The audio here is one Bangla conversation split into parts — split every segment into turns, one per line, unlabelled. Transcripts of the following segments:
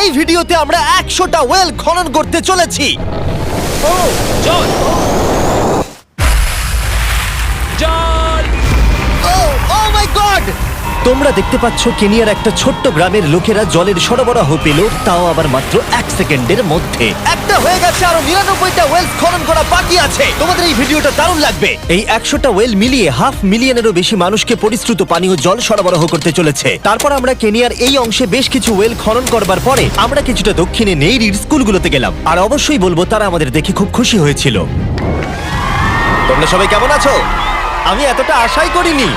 এই ভিডিওতে আমরা 100টা ওয়েল খনন করতে চলেছি।
জল জল
ও মাই গড! তোমরা দেখতে পাচ্ছ কেনিয়ার একটা ছোট্ট গ্রামের লোকেরা জলের সরবরাহ পেল, তাও আবার মাত্র 1 সেকেন্ডের মধ্যে। একটা হয়ে গেছে, আরো 99টা ওয়েল খনন করা বাকি আছে। তোমাদের এই ভিডিওটা দারুণ লাগবে। এই 100টা ওয়েল মিলিয়ে 500,000-এরও বেশি মানুষকে পরিশ্রুত পানীয় জল সরবরাহ করতে চলেছে। তারপর আমরা কেনিয়ার এই অংশে বেশ কিছু ওয়েল খনন করবার পরে আমরা কিছুটা দক্ষিণে নেইরির স্কুলগুলোতে গেলাম, আর অবশ্যই বলবো তারা আমাদের দেখে খুব খুশি হয়েছিল। তোমরা সবাই কেমন আছো? আমি এতটা আশাই করিনি।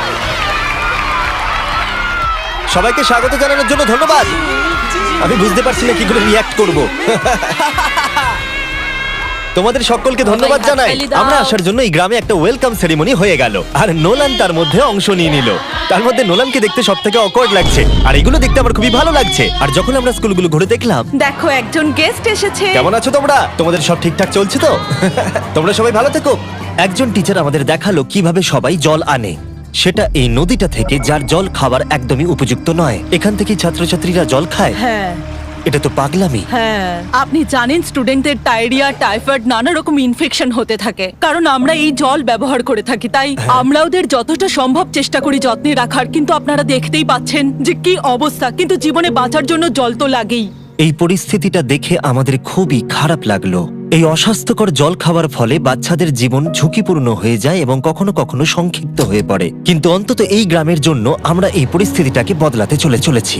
সবাইকে স্বাগত জানানোর জন্য ধন্যবাদ। আমি বুঝতে পারছি না কি করে রিঅ্যাক্ট করব। তোমাদের সকলকে ধন্যবাদ জানাই। আমরা আসার জন্য এই গ্রামে একটা ওয়েলকাম সেরিমনি হয়ে গেল, আর নোলান তার মধ্যে অংশ নিয়ে নিল। তার মধ্যে নোলানকে দেখতে সবথেকে অকওয়ার্ড লাগছে, আর এগুলো দেখতে আমার খুবই ভালো লাগছে। আর যখন আমরা স্কুলগুলো ঘুরে দেখলাম,
দেখো একজন গেস্ট এসেছে।
কেমন আছো তোমরা? তোমাদের সব ঠিকঠাক চলছে তো? তোমরা সবাই ভালো থেকো। একজন টিচার আমাদের দেখালো কিভাবে সবাই জল আনে, সেটা এই নদীটা থেকে, যার জল খাবার একদমই উপযুক্ত নয়। এখান থেকে ছাত্রছাত্রীরা জল খায়।
হ্যাঁ
এটা তো পাগলামি।
হ্যাঁ, আপনি জানেন স্টুডেন্টদের ডায়রিয়া, টাইফয়েড, নানা রকম ইনফেকশন হতে থাকে, কারণ আমরা এই জল ব্যবহার করে থাকি। তাই আমরা ওদের যতটা সম্ভব চেষ্টা করি যত্নে রাখার, কিন্তু আপনারা দেখতেই পাচ্ছেন যে কি অবস্থা। কিন্তু জীবনে বাঁচার জন্য জল তো লাগেই।
এই পরিস্থিতিটা দেখে আমাদের খুবই খারাপ লাগলো। এই অস্বাস্থ্যকর জল খাওয়ার ফলে বাচ্চাদের জীবন ঝুঁকিপূর্ণ হয়ে যায় এবং কখনো কখনো সংক্ষিপ্ত হয়ে পড়ে। কিন্তু অন্তত এই গ্রামের জন্য আমরা এই পরিস্থিতিটাকে বদলাতে চলেছি।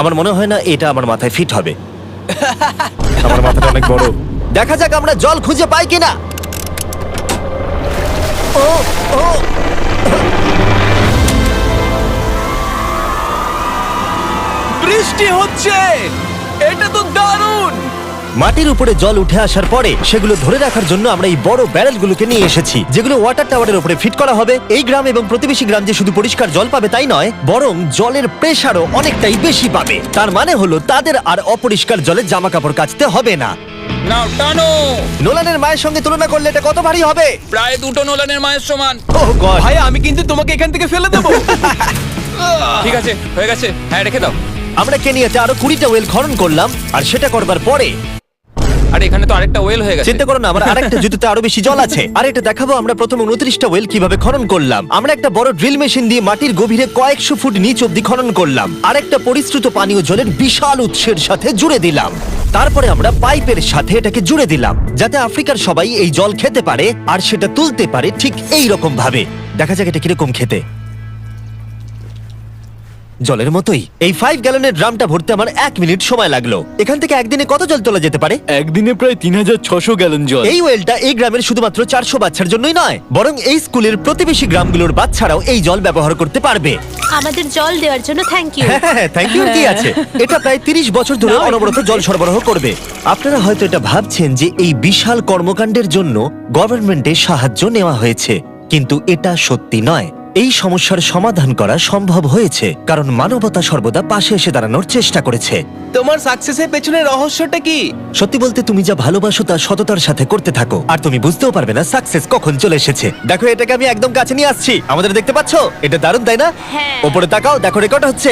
আমার মনে হয় না এটা আমার মাথায় ফিট হবে। আমার মাথাটা অনেক বড়। দেখা যাক আমরা জল খুঁজে পাই কিনা। ও ও
বৃষ্টি হচ্ছে, এটা তো দারুণ।
মাটির উপরে জল উঠে আসার পরে সেগুলো ধরে রাখার জন্য আমরা এই বড় ব্যারেলগুলোকে নিয়ে এসেছি, যেগুলো ওয়াটার টাওয়ারের উপরে ফিট করা হবে। এই গ্রাম এবং প্রতিবেশী গ্রাম যে শুধু পরিষ্কার জল পাবে তাই নয়, বরং জলের প্রেসারও অনেকটাই বেশি পাবে। তার মানে হলো তাদের আর অপরিষ্কার জলে জামা কাপড় কাচতে হবে না।
নাও টানো।
নোলানের মায়ের সঙ্গে তুলনা করলে এটা কত ভারী হবে?
প্রায় 2টো নোলানের মায়ের সমান।
ওহ গড!
ভাই আমি কিন্তু তোমাকে এখান থেকে ফেলে দেবো।
ঠিক আছে, হয়ে গেছে। হ্যাঁ, রেখে দাও।
আমরা কেনিয়াতে আরো 20টা ওয়েল খনন করলাম, আর সেটা করবার পরে
আর এখানে তো আরেকটা ওয়েল হয়ে গেছে।
চিন্তা করো না, আমার আরেকটা জুতোতে আরো বেশি জল আছে। আর এটা দেখাবো আমরা প্রথম 29টা ওয়েল কিভাবে খনন করলাম। আমরা একটা বড় ড্রিল মেশিন দিয়ে মাটির গভীরে কয়েকশো ফুট নিচ অব্দি খনন করলাম, আর একটা পরিশ্রুত পানীয় জলের বিশাল উৎসের সাথে জুড়ে দিলাম। তারপরে আমরা পাইপের সাথে এটাকে জুড়ে দিলাম, যাতে আফ্রিকার সবাই এই জল খেতে পারে আর সেটা তুলতে পারে ঠিক এই রকম ভাবে। দেখা যাক এটা কিরকম খেতে। জলের মতোই। এই 5 গ্যালনের ড্রামটা ভরতে আমার 1 মিনিট সময় লাগলো। এখান থেকে একদিনে কত জল তোলা যেতে পারে?
একদিনে প্রায় 3600 গ্যালন জল।
এই ওয়েলটা এই গ্রামের শুধুমাত্র 400 বাচ্চার জন্যই নয়, বরং এই স্কুলের প্রতিবেশী গ্রামগুলোর বাচ্চারাও এই জল ব্যবহার করতে পারবে।
আমাদের জল দেওয়ার জন্য থ্যাংক ইউ।
হ্যাঁ, থ্যাংক ইউ কি আছে। এটা প্রায় 30 বছর ধরে অনবরত জল সরবরাহ করবে। আপনারা হয়তো এটা ভাবছেন যে এই বিশাল কর্মকাণ্ডের জন্য গভর্নমেন্টের সাহায্য নেওয়া হয়েছে, কিন্তু এটা সত্যি নয়। এই সমস্যার সমাধান করা সম্ভব হয়েছে কারণ মানবতা সর্বদা পাশে এসে দাঁড়ানোর চেষ্টা করেছে।
তোমার সাকসেসের পেছনে রহস্যটা কি?
সত্যি বলতে, তুমি যা ভালোবাসো তা সততার সাথে করতে থাকো, আর তুমি বুঝতেও পারবে না সাকসেস কখন চলে এসেছে। দেখো, এটাকে আমি একদম কাছে নিয়ে আসছি। আমাদের দেখতে পাচ্ছো? এটা দারুণ, তাই না?
হ্যাঁ।
ওপরে তাকাও, দেখো রেকর্ড হচ্ছে।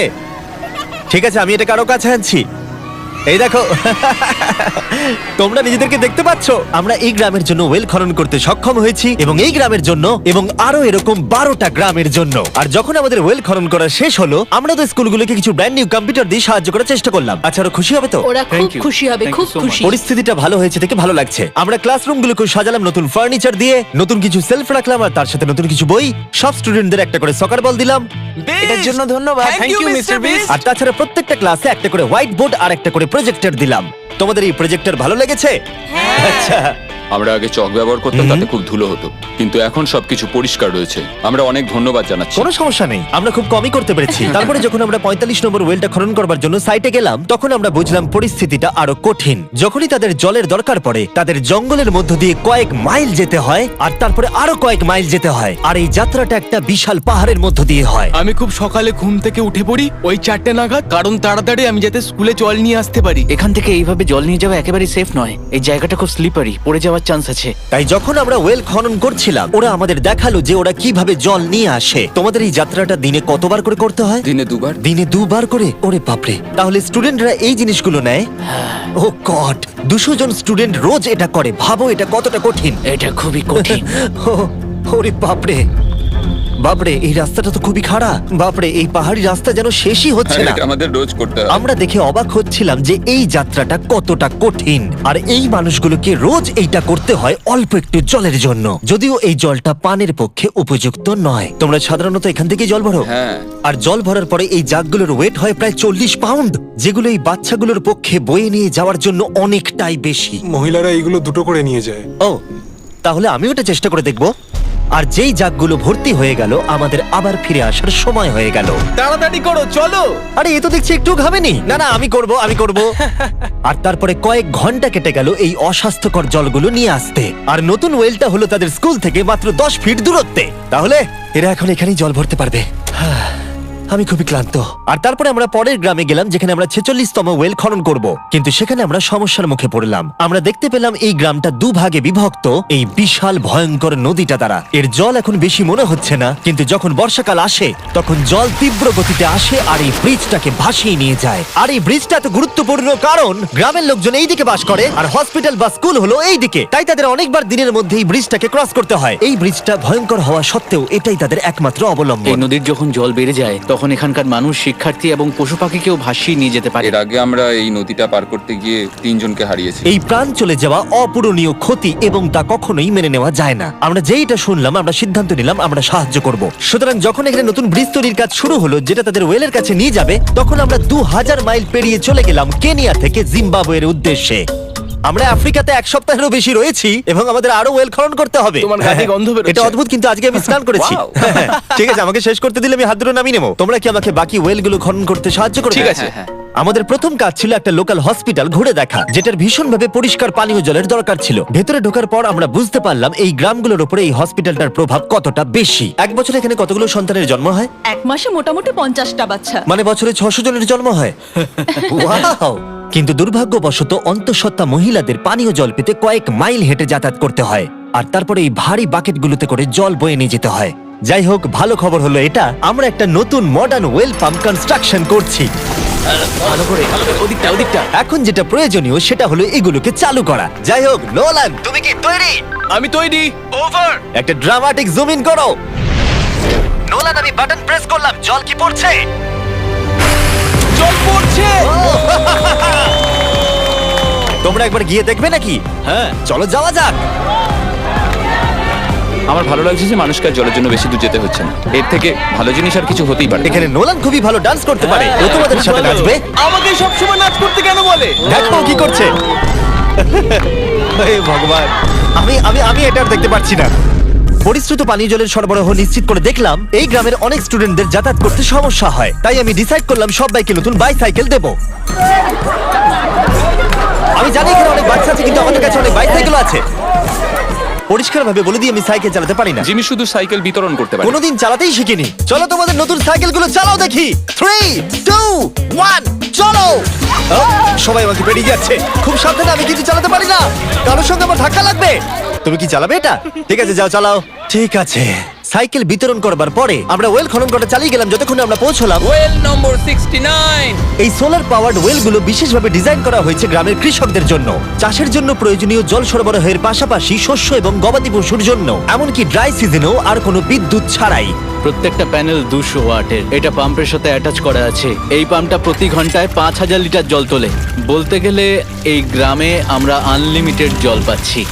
ঠিক আছে, আমি এটাকে আরো কাছে আনছি। এই দেখো। তোমরা নিজেদেরকে দেখতে পাচ্ছ? আমরা এই গ্রামের জন্য ওয়েল খনন করতে সক্ষম হয়েছি, এবং এই গ্রামের জন্য এবং আরো এরকম 12টা গ্রামের জন্য। আর যখন আমাদের ওয়েল খনন করা শেষ হলো, আমরা তো স্কুলগুলোকে কিছু ব্র্যান্ড নিউ কম্পিউটার দিয়ে সাহায্য করার চেষ্টা করলাম। আচ্ছা, ওরা খুশি হবে তো?
ওরা খুব খুশি হবে, খুব খুশি।
পরিস্থিতিটা ভালো হয়েছে দেখে ভালো লাগছে। আমরা ক্লাসরুমগুলোকে সাজালাম নতুন ফার্নিচার দিয়ে, নতুন কিছু সেলফ রাখলাম, আর তার সাথে নতুন কিছু বই। সব স্টুডেন্টদের একটা করে সকার বল দিলাম।
এটার জন্য ধন্যবাদ।
Thank you, Mr. Beast.
আর তাছাড়া প্রত্যেকটা ক্লাসে একটা করে হোয়াইট বোর্ড আর একটা করে প্রজেক্টর দিলাম। তোমাদের এই প্রজেক্টর ভালো লেগেছে? আচ্ছা।
আমরা আগে চক ব্যবহার করতাম, তাতে খুব ধুলো হতো, কিন্তু এখন সবকিছু পরিষ্কার রয়েছে। আমরা অনেক ধন্যবাদ জানাচ্ছি।
কোনো সমস্যা নেই, আমরা খুব কমই করতে পেরেছি। তারপরে যখন আমরা 45 নম্বর ওয়েলটা খনন করবার জন্য সাইটে গেলাম, তখন আমরা বুঝলাম পরিস্থিতিটা আরো কঠিন। যখনই তাদের জলের দরকার পড়ে, তাদের জঙ্গলের মধ্য দিয়ে কয়েক মাইল যেতে হয়, আর তারপরে আরো কয়েক মাইল যেতে হয়, আর এই যাত্রাটা একটা বিশাল পাহাড়ের মধ্য দিয়ে হয়।
আমি খুব সকালে ঘুম থেকে উঠে পড়ি ওই 4টে নাগাদ, কারণ তাড়াতাড়ি আমি যাতে স্কুলে জল নিয়ে আসতে পারি।
এখান থেকে এইভাবে জল নিয়ে যাওয়া একেবারে সেফ নয়। এই জায়গাটা খুব স্লিপারি, পড়ে যাওয়ার যাওয়ার চান্স আছে।
তাই যখন আমরা ওয়েল খনন করছিলাম ওরা আমাদের দেখালো যে ওরা কিভাবে জল নিয়ে আসে। তোমাদের এই যাত্রাটা দিনে কতবার করে করতে হয়?
দিনে 2 বার।
দিনে 2 বার করে? ওরে বাপরে, তাহলে স্টুডেন্টরা এই জিনিসগুলো নেয়? ও গড, 200 জন স্টুডেন্ট রোজ এটা করে। ভাবো এটা কতটা কঠিন।
এটা খুবই কঠিন।
ওরে বাপরে বাপরে, এই রাস্তাটা তো খুবই খারাপ। বাপরে, এই পাহাড়ি রাস্তা যেন শেষই হচ্ছে
আর
না।
এটা আমাদের রোজ করতে হয়।
আমরা দেখে অবাক হচ্ছিলাম যে এই যাত্রাটা কতটা কঠিন, আর এই মানুষগুলোকে রোজ এইটা করতে হয় অল্প একটু জলের জন্য। যদিও এই জলটা পানের পক্ষে উপযুক্ত নয়। তোমরা সাধারণত এখান থেকে জল ভরো,
হ্যাঁ।
আর জল ভরার পরে এই জাগগুলোর ওয়েট হয় প্রায় 40 পাউন্ড, যেগুলো এই বাচ্চাগুলোর পক্ষে বয়ে নিয়ে যাওয়ার জন্য অনেকটাই বেশি।
মহিলারা এইগুলো 2টো করে নিয়ে যায়।
ও, তাহলে আমি ওটা চেষ্টা করে দেখব। আর যেই জাগগুলো ভর্তি হয়ে গেল, আমাদের আবার ফিরে আসার সময় হয়ে গেল।
তাড়াতাড়ি করো, চলো।
আরে এ তো দেখছি একটু ঘামেনি। না না, আমি করব। আর তারপরে কয়েক ঘন্টা কেটে গেল এই অস্বাস্থ্যকর জলগুলো নিয়ে আসতে। আর নতুন ওয়েলটা হলো তাদের স্কুল থেকে মাত্র 10 ফিট দূরত্বে। তাহলে এরা এখন এখানেই জল ভরতে পারবে। আমি খুবই ক্লান্ত। আর তারপরে আমরা পরের গ্রামে গেলাম, যেখানে আমরা 46তম ওয়েল খনন করব। কিন্তু সেখানে আমরা সমস্যার মুখে পড়লাম। আমরা দেখতে পেলাম এই গ্রামটা 2 ভাগে বিভক্ত এই বিশাল ভয়ঙ্কর নদীটা দ্বারা। এর জল এখন বেশি মনে হচ্ছে না, কিন্তু যখন বর্ষাকাল আসে তখন জল তীব্র গতিতে আসে আর এই ব্রিজটাকে ভাসিয়ে নিয়ে যায়। আর এই ব্রিজটা এত গুরুত্বপূর্ণ কারণ গ্রামের লোকজন এই দিকে বাস করে, আর হসপিটাল বা স্কুল হলো এই দিকে। তাই তাদের অনেকবার দিনের মধ্যে এই ব্রিজটাকে ক্রস করতে হয়। এই ব্রিজটা ভয়ঙ্কর হওয়া সত্ত্বেও এটাই তাদের একমাত্র
এই
অবলম্বন।
নদীর যখন জল বেড়ে যায় তখন এখানকার মানুষ, শিক্ষার্থী এবং পশু পাখিকেও ভাসিয়ে নিয়ে যেতে পারে।
এর আগে আমরা এই নদীটা পার করতে গিয়ে 3 জনকে হারিয়েছি।
এই প্রাণ চলে যাওয়া অপূরণীয় ক্ষতি, এবং তা কখনোই মেনে নেওয়া যায় না। আমরা যেইটা শুনলাম, আমরা সিদ্ধান্ত নিলাম আমরা সাহায্য করব। সুতরাং যখন এখানে নতুন ব্রিজ তৈরির কাজ শুরু হলো, যেটা তাদের ওয়েলের কাছে নিয়ে যাবে, তখন আমরা 2000 মাইল পেরিয়ে চলে গেলাম কেনিয়া থেকে জিম্বাবুয়ের উদ্দেশ্যে। আমরা আফ্রিকাতে 1 সপ্তাহেরও বেশি রয়েছি, এবং আমাদের আরো ওয়েল খনন করতে হবে।
তোমার গা থেকে গন্ধ বেরোচ্ছে।
এটা অদ্ভুত, কিন্তু আজকে আমি স্নান করেছি। ঠিক আছে, আমাকে শেষ করতে দিলে আমি হাত ধরে নামিয়ে নেবো। তোমরা কি আমাকে বাকি ওয়েলগুলো খনন করতে সাহায্য করবে?
ঠিক আছে।
আমাদের প্রথম কাজ ছিল একটা লোকাল হসপিটাল ঘুরে দেখা, যেটার ভীষণভাবে পরিষ্কার পানীয় জলের দরকার ছিল। ভেতরে ঢোকার পর আমরা বুঝতে পারলাম এই গ্রামগুলোর উপরে এই হসপিটালটার প্রভাব কতটা বেশি। 1 বছরে এখানে কতগুলো সন্তানের জন্ম হয়?
1 মাসে মোটামুটি 50টা বাচ্চা।
মানে বছরে 600 জনের জন্ম হয়। ওয়াও! কিন্তু দুর্ভাগ্যবশত অন্তঃসত্ত্বা মহিলাদের পানীয় জল পেতে কয়েক মাইল হেঁটে যাতায়াত করতে হয়, আর তারপরে এই ভারী বাকেটগুলোতে করে জল বয়ে নিয়ে যেতে হয়। যাই হোক, ভালো খবর হলো এটা, আমরা একটা নতুন মডার্ন ওয়েল পাম্প কনস্ট্রাকশন করছি।
ভালো করে, ওদিকটা।
এখন যেটা প্রয়োজনীয় সেটা হলো এগুলোকে চালু করা। যাই হোক, নোলান, তুমি কি তৈরি?
আমি তৈরি। ওভার।
একটা ড্রামাটিক জুম ইন করো। নোলান, আমি বাটন প্রেস করলাম, জল কি পড়ছে?
জল পড়ছে।
তোমরা একবার গিয়ে দেখবে নাকি?
হ্যাঁ,
চলো যাওয়া যাক।
আমার ভালো লাগছে যে মানুষকে আর জলের জন্য বেশি দূর যেতে হচ্ছে না। এর থেকে ভালো জিনিস আর কিছু হতেই পারে না।
এখানে নোলান খুবই ভালো ডান্স করতে পারে। ও তোমাদের সাথে নাচবে।
আমাকে সবসময় নাচ করতে কেন বলে?
দেখো ও কি করছে। হে ভগবান, আমি আমি আমি এটা আর দেখতে পাচ্ছি না। পরিশ্রুত পানীয় জলের সরবরাহ নিশ্চিত করে দেখলাম এই গ্রামের অনেক স্টুডেন্টদের যাতায়াত করতে সমস্যা হয়। তাই আমি ডিসাইড করলাম সবাইকে নতুন বাইসাইকেল দেব। আমি জানি এখানে অনেক বাচ্চা আছে, কিন্তু আমাদের কাছে অনেক বাইসাইকেল আছে। পরিষ্কারভাবে বলে দিই, আমি সাইকেল চালাতে পারি না।
জিমি শুধু সাইকেল বিতরণ করতে পারে।
কোনোদিন চালাতেই শিখিনি। চলো তোমাদের নতুন সাইকেলগুলো চালাও দেখি। 3, 2, 1, চলো। সবাই আমাকে বেরিয়ে যাচ্ছে। খুব সাবধানে, আমি কিন্তু চালাতে পারি না। কারোর সঙ্গে আমার ধাক্কা লাগবে। তুমি কি চালাবে এটা? ঠিক আছে, যাও চালাও। ঠিক আছে। সাইকেল বিতরণ করবার পরে আমরা ওয়েল খনন করা চালিয়ে গেলাম যতক্ষণ আমরা পৌঁছলাম
ওয়েল নম্বর 69।
এই সোলার পাওয়ার্ড ওয়েলগুলো বিশেষভাবে ডিজাইন করা হয়েছে গ্রামের কৃষকদের জন্য। চাষের জন্য প্রয়োজনীয় জল সরবরাহের পাশাপাশি শস্য এবং গবাদি পশুর জন্য, এমনকি ড্রাই সিজনেও আর কোনো বিদ্যুৎ ছাড়াই।
প্রত্যেকটা প্যানেল 200 ওয়াটের। এটা পাম্পের সাথে অ্যাটাচ করা আছে। এই পাম্পটা প্রতি ঘন্টায় 5000 লিটার জল তোলে। বলতে গেলে এই গ্রামে আমরা আনলিমিটেড জল পাচ্ছি।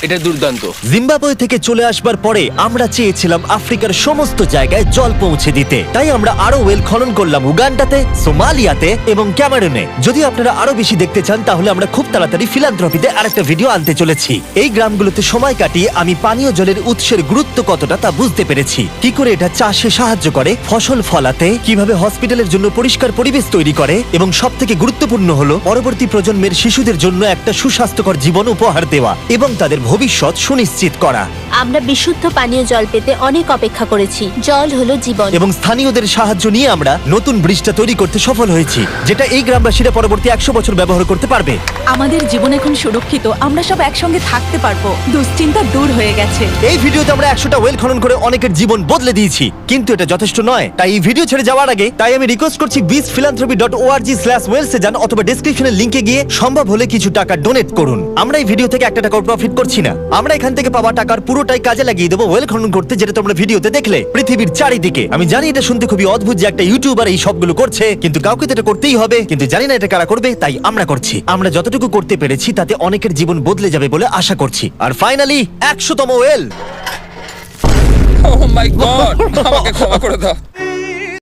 এটা দুর্দান্ত।
জিম্বাবুয়ে থেকে চলে আসবার পরে আমরা চেয়েছিলাম আফ্রিকার সমস্ত জায়গায় জল পৌঁছে দিতে। তাই আমরা আরো ওয়েল খনন করলাম উগান্ডাতে, সোমালিয়াতে এবং ক্যামেরুনে। যদি আপনারা আরো বেশি দেখতে চান, তাহলে আমরা খুব তাড়াতাড়ি ফিলান্থ্রপিতে আরেকটা ভিডিও আনতে চলেছি। এই গ্রামগুলোতে সময় কাটিয়ে আমি পানীয় জলের উৎসের গুরুত্ব কতটা তা বুঝতে পেরেছি। কি করে এটা চাষে সাহায্য করে, ফসল ফলাতে, কিভাবে হসপিটালের জন্য পরিষ্কার পরিবেশ তৈরি করে, এবং সবথেকে গুরুত্বপূর্ণ হলো পরবর্তী প্রজন্মের শিশুদের জন্য একটা সুস্বাস্থ্যকর জীবন উপহার দেওয়া এবং তাদের ভবিষ্যৎ সুনিশ্চিত করা
আমরা বিশুদ্ধ পানীয় জল পেতে অনেক অপেক্ষা করেছি। জল হলো জীবন।
এবং স্থানীয়দের সাহায্য নিয়ে আমরা নতুন ব্রিজটা তৈরি করতে সফল হয়েছি, যেটা এই গ্রামবাসীরা পরবর্তী 100 বছর ব্যবহার করতে পারবে।
আমাদের জীবন এখন সুরক্ষিত, আমরা সব একসঙ্গে থাকতে পারবো, দুশ্চিন্তা দূর হয়ে গেছে।
এই ভিডিওতে আমরা 100টা ওয়েল খনন করে অনেকের জীবন বদলে দিয়েছি, কিন্তু এটা যথেষ্ট নয়। তাই এই ভিডিও ছেড়ে যাওয়ার আগে আমি রিকোয়েস্ট করছি beachphilanthropy.org/wales এ যান অথবা ডেসক্রিপশনের লিংকে গিয়ে সম্ভব হলে কিছু টাকা ডোনেট করুন। আমরা এই ভিডিও থেকে 1 টাকাও প্রফিট করছি না। আমরা এখান থেকে পাওয়া টাকার পুরোটাই কাজে লাগিয়ে দেবো ওয়েল খনন করতে, যেটা তোমরা ভিডিওতে দেখলে পৃথিবীর চারিদিকে। আমি জানি এটা শুনতে খুবই অদ্ভুত যে একটা ইউটিউবার এই সবগুলো করছে, কিন্তু কাউকে তো এটা করতেই হবে। কিন্তু জানি না এটা কারা করবে, তাই আমরা করছি। আমরা যতটুকু করতে পেরেছি তাতে অনেকের জীবন বদলে যাবে বলে আশা করছি। আর ফাইনালি 100তম ওয়েল।
ও মাই গড, আমাকে ক্ষমা করে দাও।